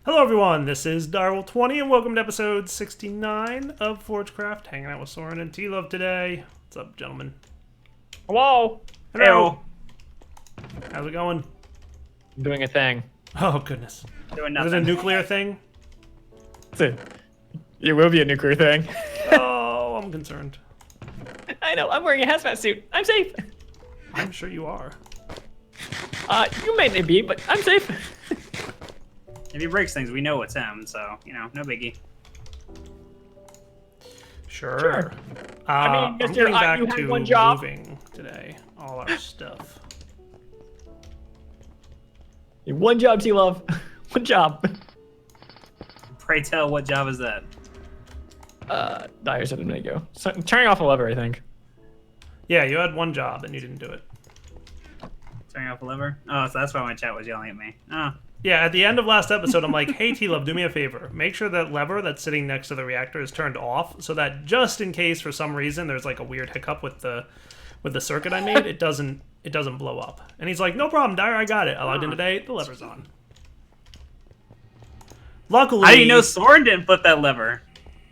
Hello everyone, this is Darwell20 and welcome to episode 69 of Forgecraft. Hanging out with Soren and T-Love today. What's up, gentlemen? Hello. Hello. How's it going? I'm doing a thing. Oh goodness. Doing Is nothing. it a nuclear thing? It will be a nuclear thing. Oh, I'm concerned. I know. I'm wearing a hazmat suit. I'm safe. I'm sure you are. You may not be, but I'm safe. If he breaks things, we know it's him, so, you know, no biggie. Sure. I mean, I'm Mr. getting back you had to one job. moving today. All our stuff. One job, T-Love. One job. Pray tell, what job is that? Dyer said a minute ago. So, turning off a lever, I think. Yeah, you had one job and you didn't do it. Turning off a lever? Oh, so that's why my chat was yelling at me. Oh. Yeah, at the end of last episode, I'm like, hey, T-Love, do me a favor. Make sure that lever that's sitting next to the reactor is turned off so that just in case for some reason there's like a weird hiccup with the circuit I made, it doesn't blow up. And he's like, no problem, Dyer, I got it. I logged in today, the lever's on. Luckily... I didn't know Soren didn't flip that lever.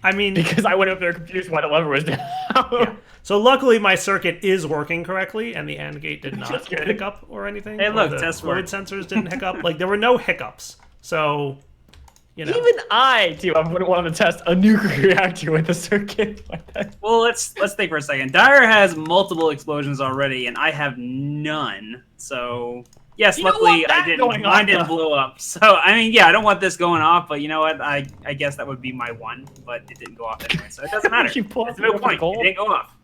I mean... Because I went up there confused why the lever was down. Yeah. So luckily my circuit is working correctly and the AND gate did not That's good. hiccup or anything. Hey, or look, the test fluid work. sensors didn't hiccup. Like, there were no hiccups. So, you know. Even I, T-Love, wouldn't want to test a nuclear reactor with a circuit like that. Well, let's think for a second. Dyer has multiple explosions already, and I have none. So, yes, You don't luckily want that I didn't. going Mine off, didn't though. blow up. So, I mean, yeah, I don't want this going off, but you know what? I guess that would be my one, but it didn't go off anyway, so it doesn't matter. You pull It's up no the point. goal. It didn't go off.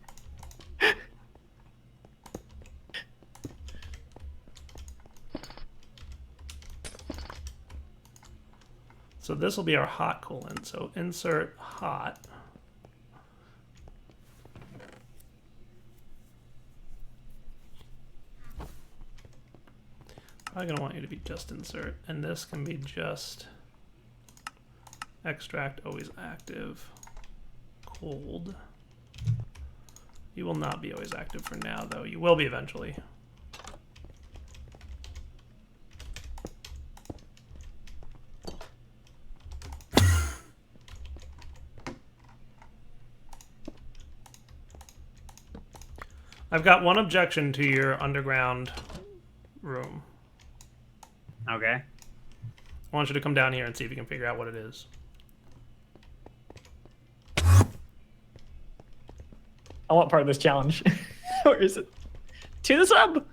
So this will be our hot coolant. So insert hot. I'm gonna want you to be just insert, and this can be just extract always active cold. You will not be always active for now, though. You will be eventually. I've got one objection to your underground room. Okay. I want you to come down here and see if you can figure out what it is. I want part of this challenge. Where is it? To the sub!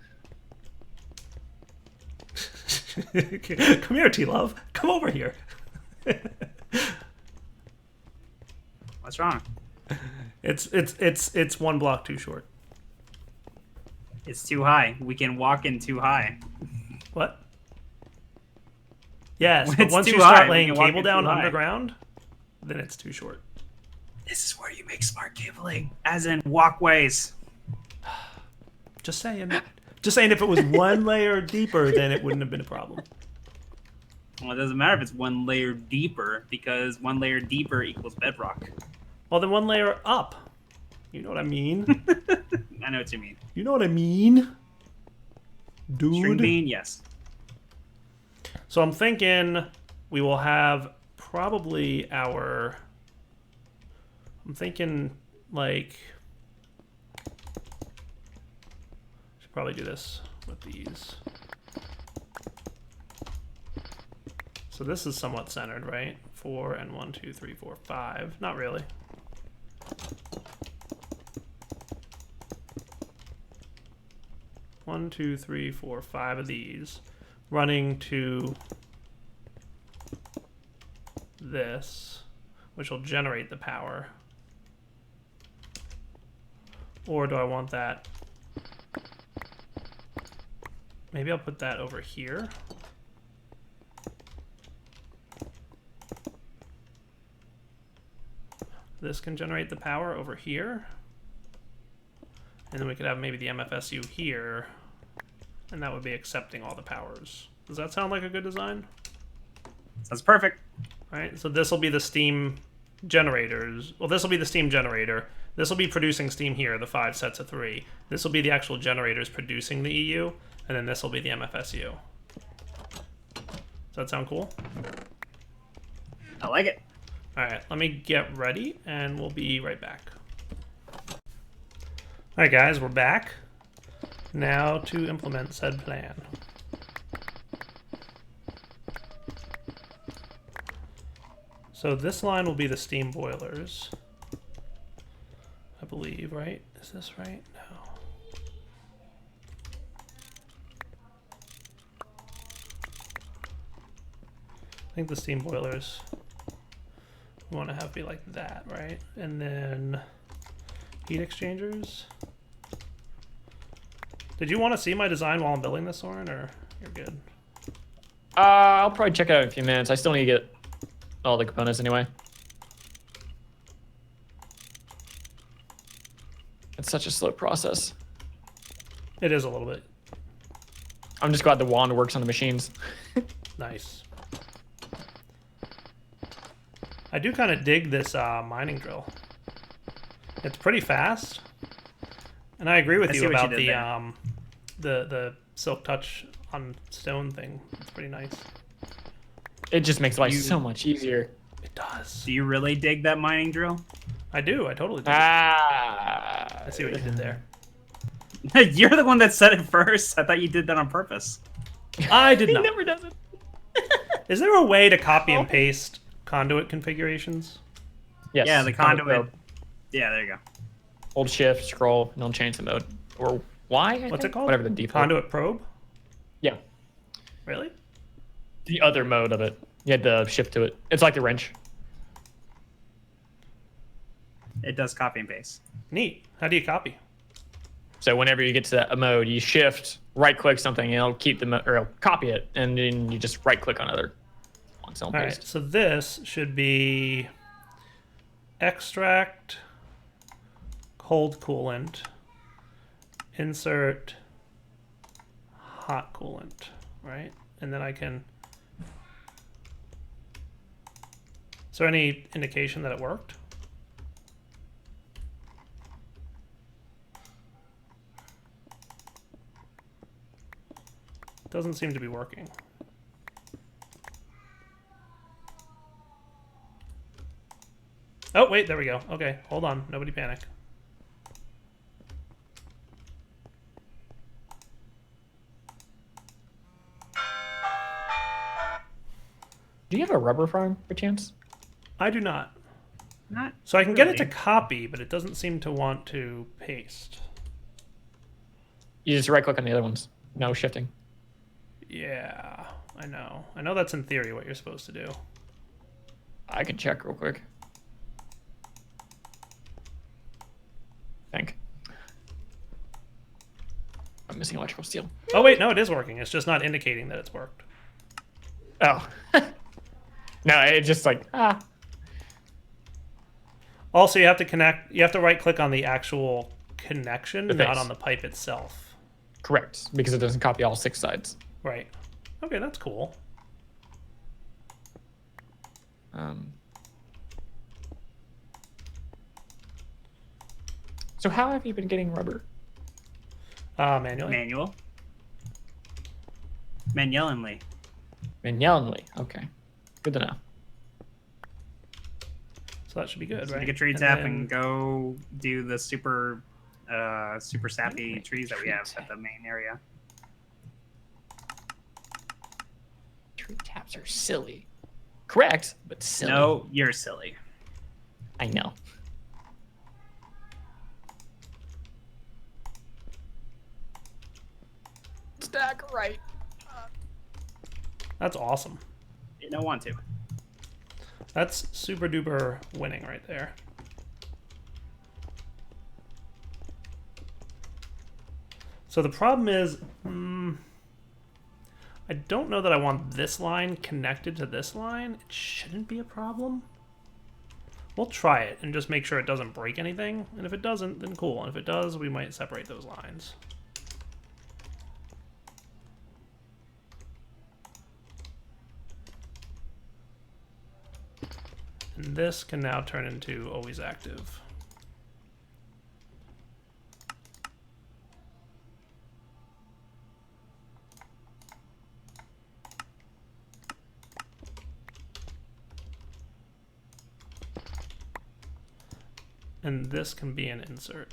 Come here, T-Love. Come over here. What's wrong? It's one block too short. It's too high. We can walk in too high. What? Yes, When but it's once too you high, start we laying can walk cable in down too high. underground, then it's too short. This is where you make smart cabling, as in walkways. Just saying. Just saying if it was one layer deeper, then it wouldn't have been a problem. Well, it doesn't matter if it's one layer deeper, because one layer deeper equals bedrock. Well, then one layer up. You know what I mean? I know what you mean. You know what I mean? Dude. String bean, yes. So I'm thinking we will have probably our... I'm thinking, like... Should probably do this with these. So this is somewhat centered, right? 4 and 1, 2, 3, 4, 5. Not really. One, two, three, four, 5 of these running to this, which will generate the power. Or do I want that? Maybe I'll put that over here. This can generate the power over here. And then we could have maybe the MFSU here. And that would be accepting all the powers. Does that sound like a good design? Sounds perfect. All right, so this will be the steam generators. Well, this will be the steam generator. This will be producing steam here, the 5 sets of 3. This will be the actual generators producing the EU. And then this will be the MFSU. Does that sound cool? I like it. All right, let me get ready, and we'll be right back. All right, guys, we're back. Now to implement said plan. So this line will be the steam boilers, I believe, right? Is this right? No. I think the steam boilers we want to have be like that, right? And then heat exchangers. Did you want to see my design while I'm building this, Soren, or you're good? I'll probably check it out in a few minutes. I still need to get all the components anyway. It's such a slow process. It is a little bit. I'm just glad the wand works on the machines. Nice. I do kind of dig this mining drill. It's pretty fast, and I agree with you about the silk touch on stone thing. It's pretty nice. It just makes life so much easier. It does. Do you really dig that mining drill? I do. I totally do. Ah, I see what you did there. You're the one that said it first. I thought you did that on purpose. I did he not. never does it. Is there a way to copy and paste conduit configurations? Yes. Yeah, the conduit. probe. Yeah, there you go. Hold shift, scroll, and it'll change the mode. Or Y? I What's think? it called? Whatever the default. Conduit probe? Yeah. Really? The other mode of it. You had to shift to it. It's like the wrench. It does copy and paste. Neat. How do you copy? So whenever you get to that mode, you shift, right click something, and it'll keep the or it'll copy it, and then you just right click on other ones. All right, so this should be extract cold coolant, insert hot coolant, right? And then I can. Is there any indication that it worked? Doesn't seem to be working. Oh, wait, there we go. Okay, hold on. Nobody panic. Do you have a rubber farm, per chance? I do not. Not So I can get it to really. copy, but it doesn't seem to want to paste. You just right click on the other ones. No shifting. Yeah, I know. I know that's in theory what you're supposed to do. I can check real quick. Think. I'm missing electrical steel. Oh, wait, no, it is working. It's just not indicating that it's worked. Oh. No, it's just like, Also, you have to connect, you have to right click on the actual connection, The not face. on the pipe itself. correct, because it doesn't copy all 6 sides. Right. Okay, that's cool. So how have you been getting rubber? Manually. Manually. Manually. Okay. Good to know. So that should be good, right? Make a tree And tap then- and go do the super sappy Make trees that we tree have tap. at the main area. Tree taps are silly. Correct, but silly. No, you're silly. I know. Stack right. That's awesome. You don't want to. That's super duper winning right there. So the problem is, I don't know that I want this line connected to this line. It shouldn't be a problem. We'll try it and just make sure it doesn't break anything. And if it doesn't, then cool. And if it does, we might separate those lines. And this can now turn into always active. And this can be an insert.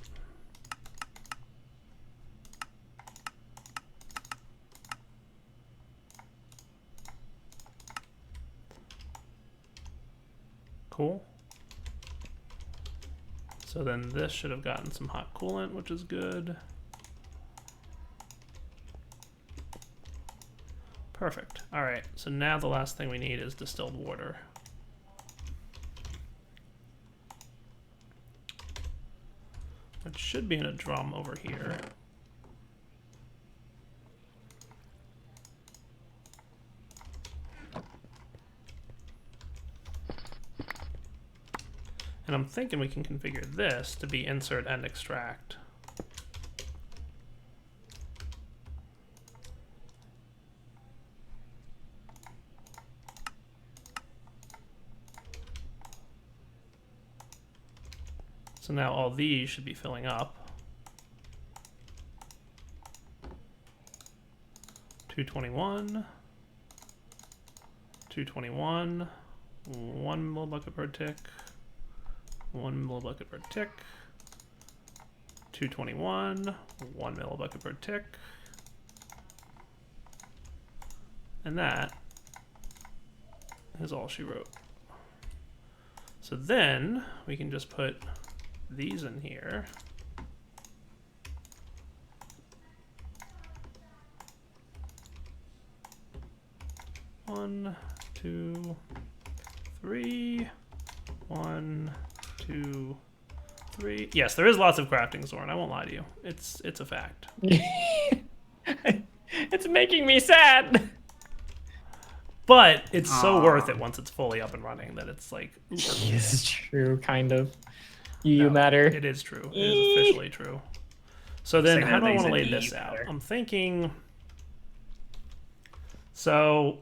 Cool. So then this should have gotten some hot coolant, which is good. Perfect. All right, so now the last thing we need is distilled water. It should be in a drum over here. And I'm thinking we can configure this to be insert and extract. So now all these should be filling up. 221, 221, 1 millibucket per tick, 1 millibucket per tick, 221, 1 millibucket per tick, and that is all she wrote. So then we can just put these in here. One, two, three. 1, 2, 3. Yes, there is lots of crafting, Zoran. I won't lie to you. It's a fact. It's making me sad. But it's so worth it once it's fully up and running that it's like. It's true, kind of. You No, matter. It is true. It is officially true. So then, how do I want to lay this out? matter. I'm thinking. So.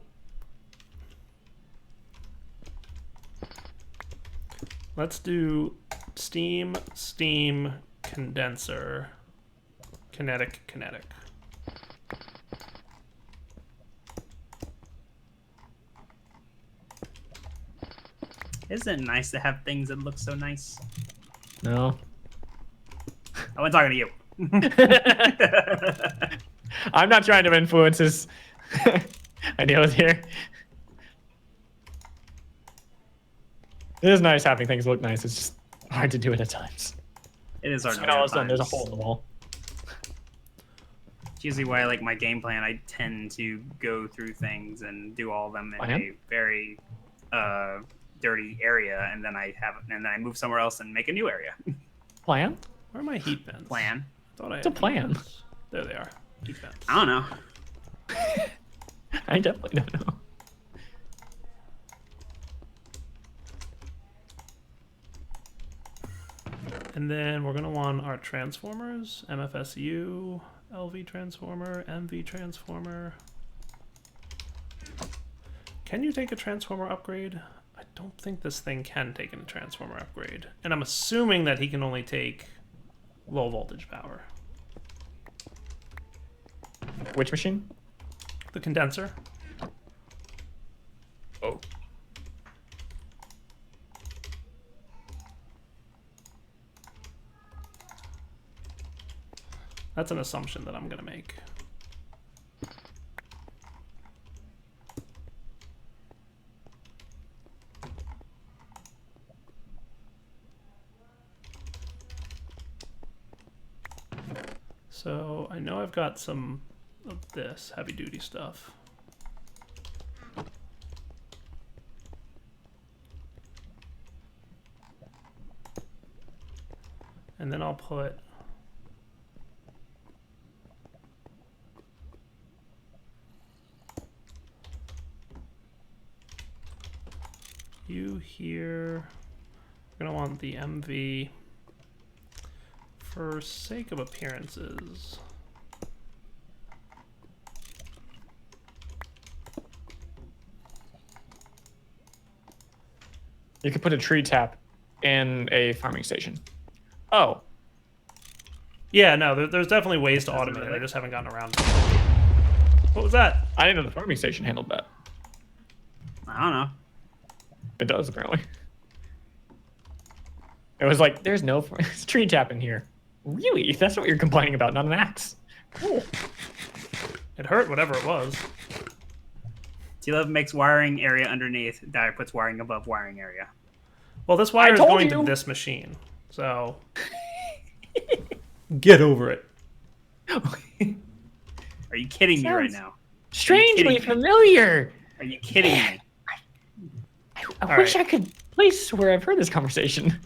Let's do steam, condenser, kinetic. Isn't it nice to have things that look so nice? No. I wasn't talking to you. I'm not trying to influence his ideas here. It is nice having things look nice. It's just hard to do it at times. It is hard to And all of a do sudden, there's a times. hole in the wall. It's usually why, like, my game plan, I tend to go through things and do all of them in Plan? a very dirty area, and then I move somewhere else and make a new area. Plan? Where are my heat vents? Plan. I thought I It's a had heat plan. vents. There they are. Heat vents. I don't know. I definitely don't know. And then we're gonna want our transformers: MFSU, LV transformer, MV transformer. Can you take a transformer upgrade? I don't think this thing can take a transformer upgrade. And I'm assuming that he can only take low voltage power. Which machine? The condenser. Oh. That's an assumption that I'm gonna make. So I know I've got some of this heavy duty stuff. And then I'll put you here. We're gonna want the MV for sake of appearances. You could put a tree tap in a farming station. Oh. Yeah, no, there's definitely ways to automate it. really- I just haven't gotten around to it. What was that? I didn't know the farming station handled that. I don't know. It does, apparently. It was like, there's no tree tap in here. Really? That's what you're complaining about, not an axe. Cool. It hurt, whatever it was. T-Love makes wiring area underneath. Dyer puts wiring above wiring area. Well, this wire is told going you. to this machine, so get over it. Are you kidding me right now? Strangely me? familiar. Are you kidding me? I wish I could place where I've heard this conversation.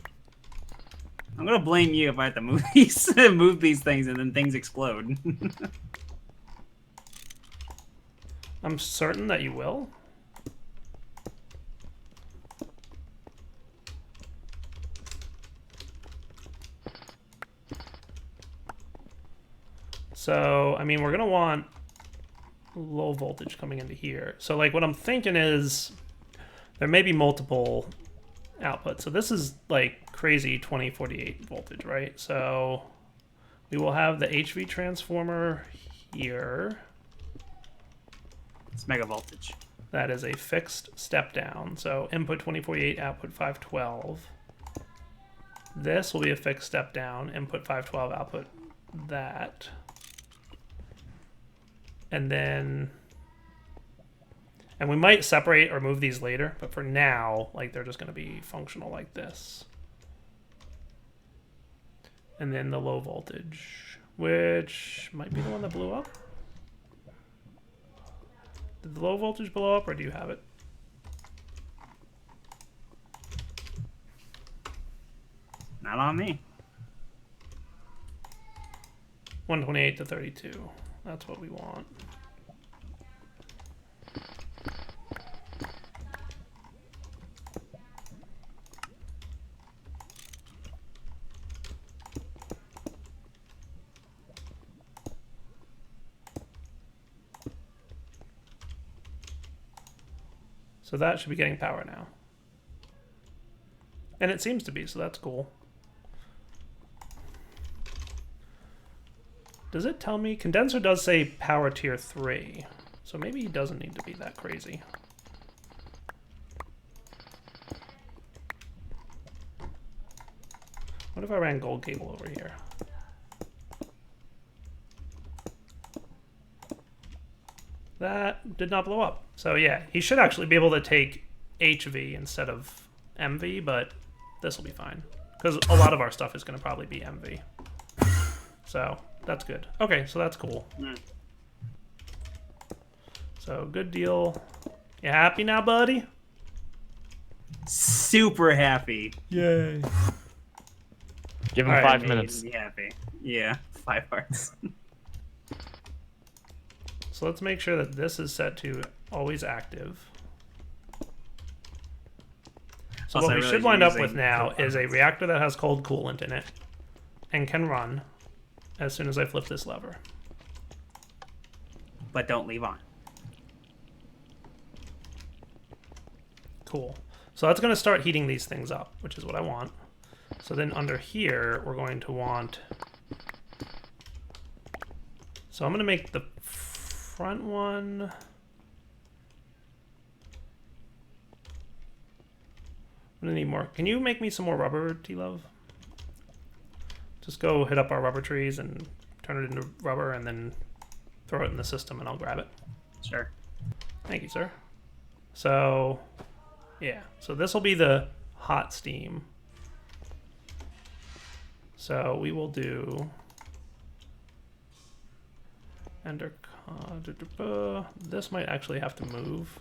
I'm gonna blame you if I have to move these things and then things explode. I'm certain that you will. So, I mean, we're gonna want low voltage coming into here. So, like, what I'm thinking is there may be multiple outputs. So this is like crazy 2048 voltage, right? So we will have the HV transformer here. It's mega voltage. That is a fixed step down. So input 2048, output 512. This will be a fixed step down, input 512, output that. And then, and we might separate or move these later, but for now, like, they're just going to be functional like this. And then the low voltage, which might be the one that blew up. Did the low voltage blow up, or do you have it? Not on me. 128 to 32. That's what we want. So that should be getting power now. And it seems to be, so that's cool. Does it tell me? Condenser does say power tier 3. So maybe he doesn't need to be that crazy. What if I ran gold cable over here? That did not blow up. So yeah, he should actually be able to take HV instead of MV, but this will be fine. Because a lot of our stuff is going to probably be MV. So that's good. Okay, so that's cool. So good deal. You happy now, buddy? Super happy. Yay. Give him All right, 5 minutes. Be happy. Yeah, 5 hearts. So let's make sure that this is set to always active. So Also, what we really should wind up using with now cool is a reactor that has cold coolant in it and can run as soon as I flip this lever. But don't leave on. Cool. So that's going to start heating these things up, which is what I want. So then under here, we're going to want... So I'm going to make the front one... I'm going to need more. Can you make me some more rubber, T-Love? Just go hit up our rubber trees and turn it into rubber and then throw it in the system and I'll grab it. Sure. Thank you, sir. So, yeah. So this will be the hot steam. So we will do... Ender... This might actually have to move.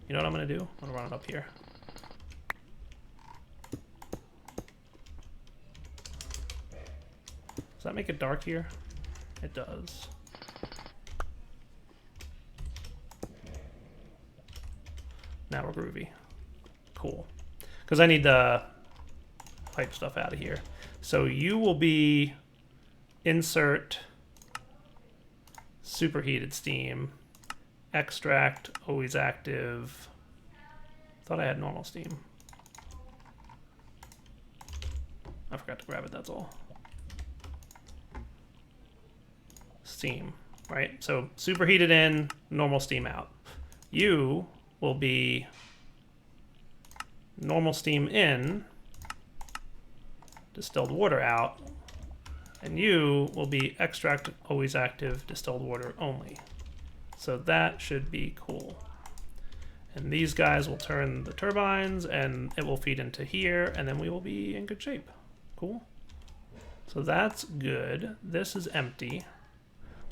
You know what I'm going to do? I'm going to run it up here. Does that make it dark here? It does. Now we're groovy. Cool. Because I need the pipe stuff out of here. So you will be insert superheated steam. Extract, always active. Thought I had normal steam. I forgot to grab it, that's all. Steam, right? So superheated in, normal steam out. You will be normal steam in, distilled water out, and you will be extract always active, distilled water only. So that should be cool. And these guys will turn the turbines, and it will feed into here, and then we will be in good shape. Cool. So that's good. This is empty.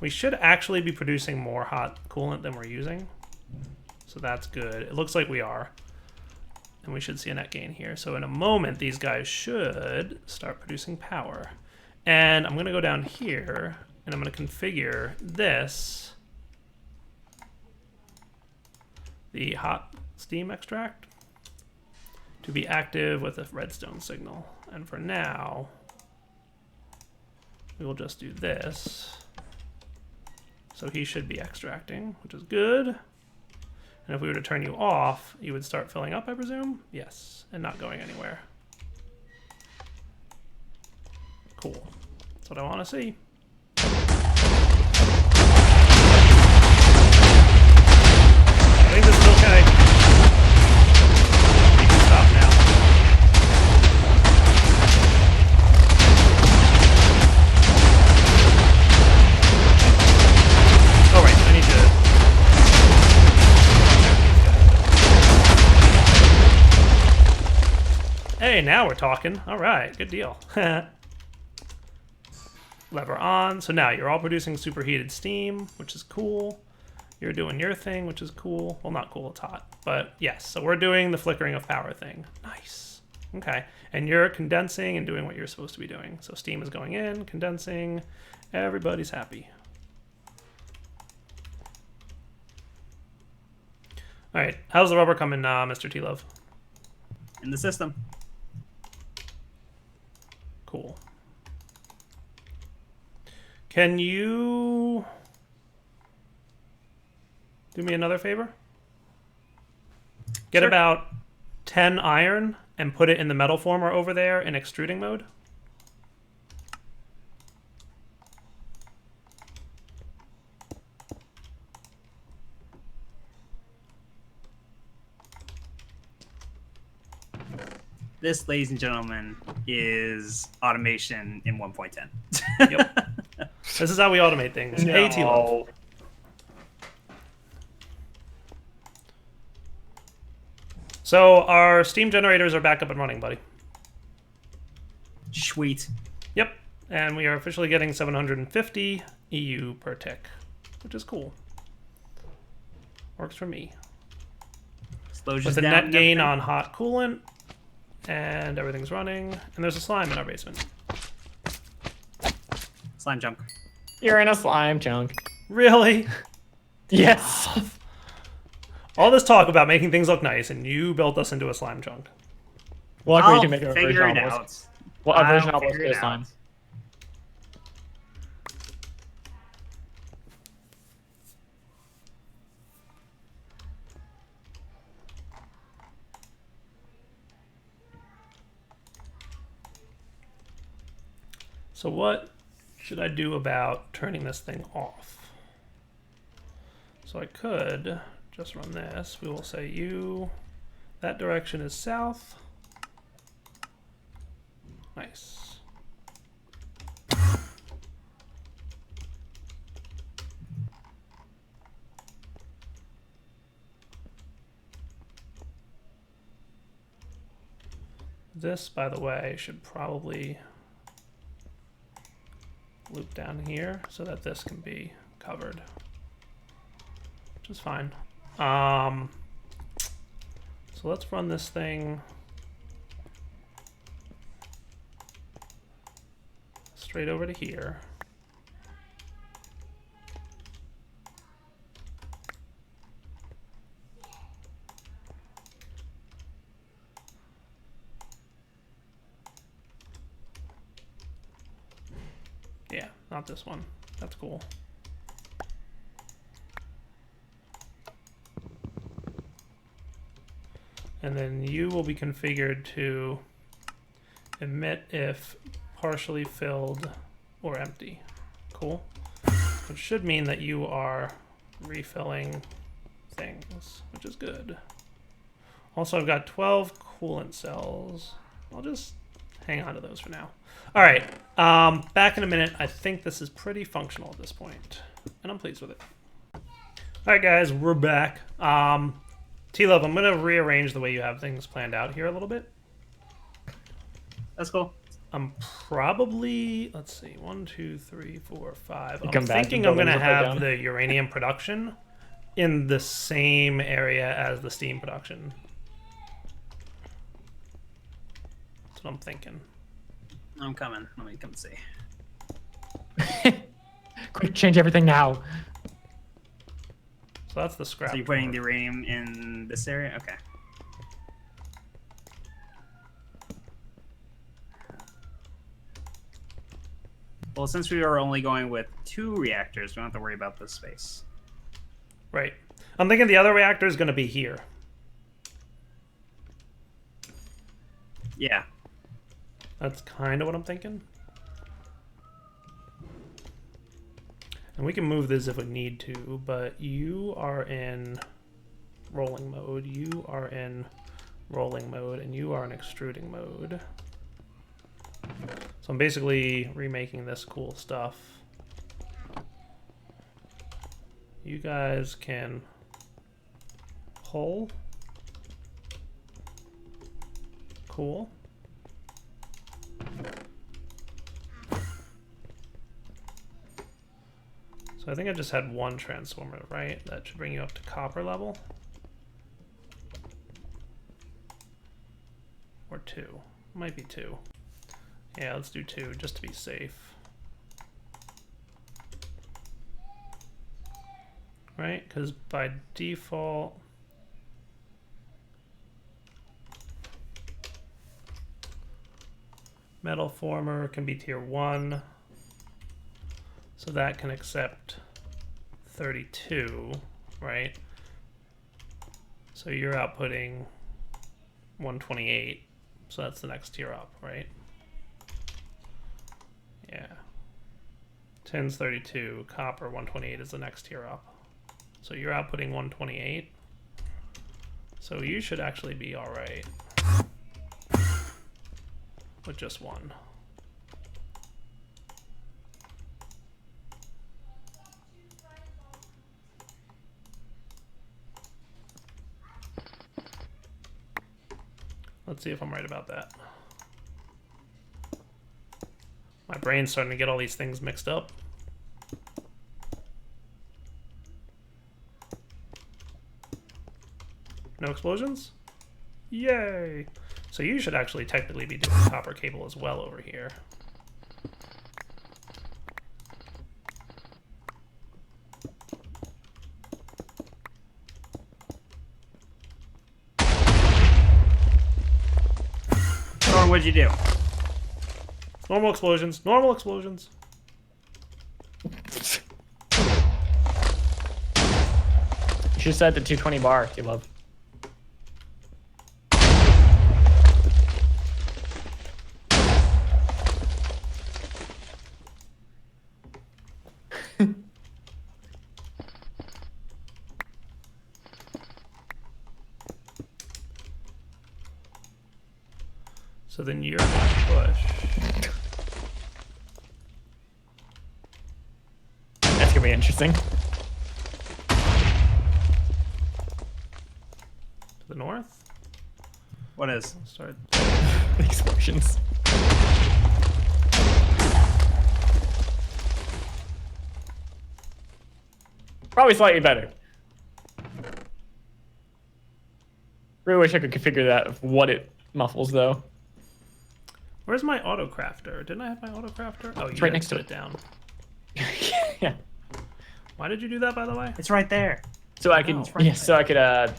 We should actually be producing more hot coolant than we're using. So that's good. It looks like we are. And we should see a net gain here. So in a moment, these guys should start producing power. And I'm going to go down here, and I'm going to configure this, the hot steam extract, to be active with a redstone signal. And for now, we will just do this. So he should be extracting, which is good. And if we were to turn you off, you would start filling up, I presume? Yes, and not going anywhere. Cool. That's what I want to see. I think this is okay. You can stop now. Oh, right, I need to... Hey, now we're talking. All right, good deal. Lever on. So now you're all producing superheated steam, which is cool. You're doing your thing, which is cool. Well, not cool, it's hot. But yes, so we're doing the flickering of power thing. Nice. Okay. And you're condensing and doing what you're supposed to be doing. So steam is going in, condensing. Everybody's happy. All right. How's the rubber coming, Mr. T-Love? In the system. Cool. Can you do me another favor? Get Sure. about 10 iron and put it in the metal former over there in extruding mode. This, ladies and gentlemen, is automation in 1.10. Yep. This is how we automate things. No. Hey, T-Love. So our steam generators are back up and running, buddy. Sweet. Yep. And we are officially getting 750 EU per tick, which is cool. Works for me. Explosions With a down net and gain everything. on hot coolant, and everything's running. And there's a slime in our basement. Slime junk. You're in a slime chunk. Really? Yes. All this talk about making things look nice, and you built us into a slime chunk. Well, I'll we can make a figure version it of out. this. Well, a version I'll of this figure it slime. out. So what should I do about turning this thing off? So I could just run this. We will say you, that direction is south. Nice. This, by the way, should probably loop down here so that this can be covered, which is fine. So let's run this thing straight over to here. Yeah, not this one. That's cool. And then you will be configured to emit if partially filled or empty. Cool. Which should mean that you are refilling things, which is good. Also, I've got 12 coolant cells. I'll just hang on to those for now. All right, back in a minute. I think this is pretty functional at this point, and I'm pleased with it. All right, guys, we're back. T-Love, I'm going to rearrange the way you have things planned out here a little bit. That's cool. I'm probably, let's see, 1, 2, 3, 4, 5. Come I'm back thinking and I'm going to buildings upside have down. the uranium production in the same area as the steam production. That's what I'm thinking. I'm coming. Let me come see. Quick, change everything now. So that's the scrap. So you're putting the uranium in this area? Okay. Well, since we are only going with 2 reactors, we don't have to worry about this space. Right. I'm thinking the other reactor is going to be here. Yeah. That's kind of what I'm thinking. And we can move this if we need to, but you are in rolling mode, you are in rolling mode, and you are in extruding mode. So I'm basically remaking this cool stuff. You guys can pull. Cool. So I think I just had 1 transformer, right? That should bring you up to copper level. Or 2. Might be 2. Yeah, let's do 2 just to be safe. Right? Because by default... metal former can be tier 1. So that can accept 32, right? So you're outputting 128. So that's the next tier up, right? Yeah. Tin's 32, copper 128 is the next tier up. So you're outputting 128. So you should actually be all right with just 1. Let's see if I'm right about that. My brain's starting to get all these things mixed up. No explosions? Yay! So you should actually technically be doing copper cable as well over here. Thorn, what'd you do? Normal explosions. Normal explosions. You should set the 220 bar, T-Love. So then you're gonna push. That's gonna be interesting. To the north? What is? Let's start. Explosions. Probably slightly better. Really wish I could configure that of what it muffles though. Where's my auto crafter? Didn't I have my auto crafter? Oh, you right had next to put it. down. Yeah. Why did you do that, by the way? It's right there. So I could, it's right yeah, so I could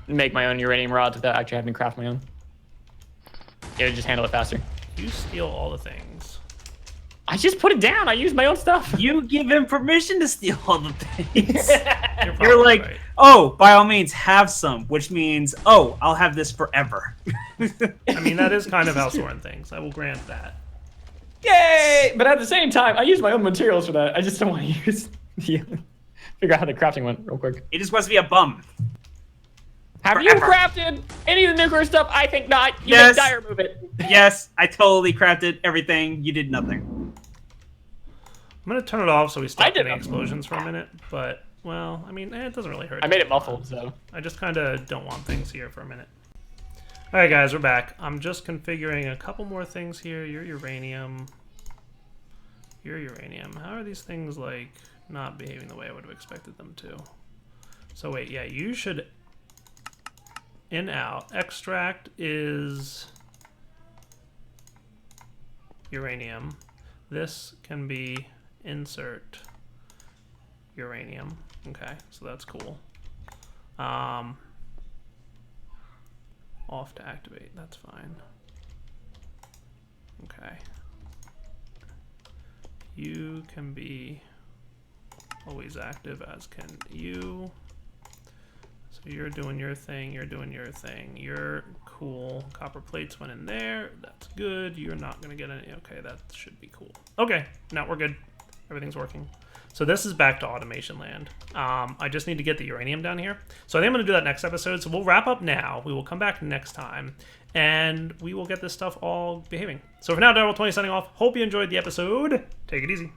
make my own uranium rods without actually having to craft my own. It would just handle it faster. You steal all the things. I just put it down. I used my own stuff. You give him permission to steal all the things. You're, You're probably like, right. oh, by all means, have some, which means, oh, I'll have this forever. I mean, that is kind of how Soren thinks. I will grant that. Yay! But at the same time, I use my own materials for that. I just don't want to use the figure out how the crafting went real quick. He just wants to be a bum. Have you Forever. crafted any of the nuclear stuff? I think not. You Yes. make Dyer move it. Yes, I totally crafted everything. You did nothing. I'm gonna turn it off so we I stop did getting not. explosions for a minute. But well, I mean, it doesn't really hurt. I made it muffled, so. I just kind of don't want things here for a minute. All right, guys, we're back. I'm just configuring a couple more things here. Your uranium. Your uranium. How are these things like not behaving the way I would have expected them to? So wait, yeah, you should in out. Extract is uranium. This can be insert uranium. Okay, so that's cool. Off to activate, that's fine. Okay. You can be always active, as can you. So you're doing your thing, you're doing your thing. You're cool. Copper plates went in there. That's good. You're not going to get any. Okay, that should be cool. Okay, now we're good. Everything's working. So this is back to automation land. I just need to get the uranium down here. So I think I'm going to do that next episode. So we'll wrap up now. We will come back next time. And we will get this stuff all behaving. So for now, Daryl20 signing off. Hope you enjoyed the episode. Take it easy.